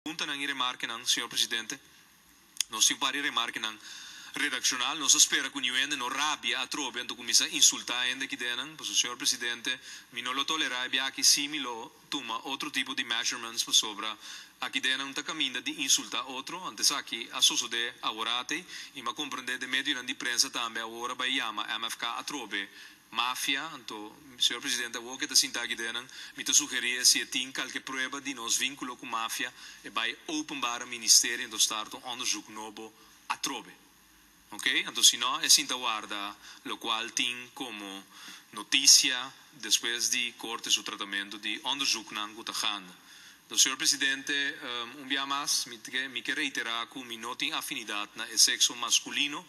Punta ng remarque ng Sr. Presidente, non si pari remarque ng redaccional, non si spera che niente non rabbia a trobe anto comincia insultare che denan, per Sr. Presidente, mi non lo tollerai a che similo tuma altro tipo di measurements per sopra a chi denan ta cammina di insulta altro, ante sa che a soso de avorate, e ma comprende de medio di prensa tambe ora by yama MFK a trobe mafia, anto, Sr. Presidente, vuoi che ti sinta che denan, mi ti suggerisce se tin qualche prova di non svincolo con mafia e bij openbare ministerie in start een onderzoek nobo a trobe. Ok? Anto si no, e sinta guarda, lo qual tin como noticia después di corte su trattamento di onderzoek nan gutaganda. Sr. Presidente, un dia mais, mi che reitera che mi noti afinidad na el sexo masculino,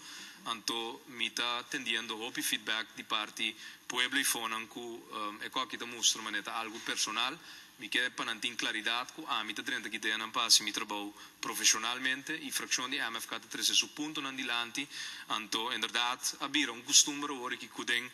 anto mi sta tendiendo hopi feedback di parti pueblo e fonan cu e qua che mostro maneta algo personal, mi che panantin claridad cu mi sta drenta che denan passi mi trabalho professionalmente e frazione di MFK trese su punto nandilanti, anto inderdaad abira un costume ora che cuden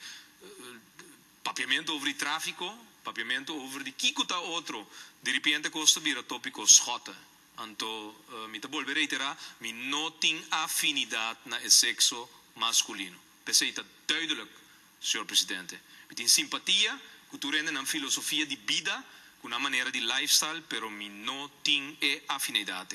papiamento over il traffico, papiamento over di chi cuta altro, di repente costa bira topico schotten. Anto, mi te vuelve reiterar, mi noting afinidad na el sexo masculino. Peseta duidelijk, Sr. Presidente. Met in simpatia, culturende na filosofia di vida, con una maniera di lifestyle, pero mi noting afinidad.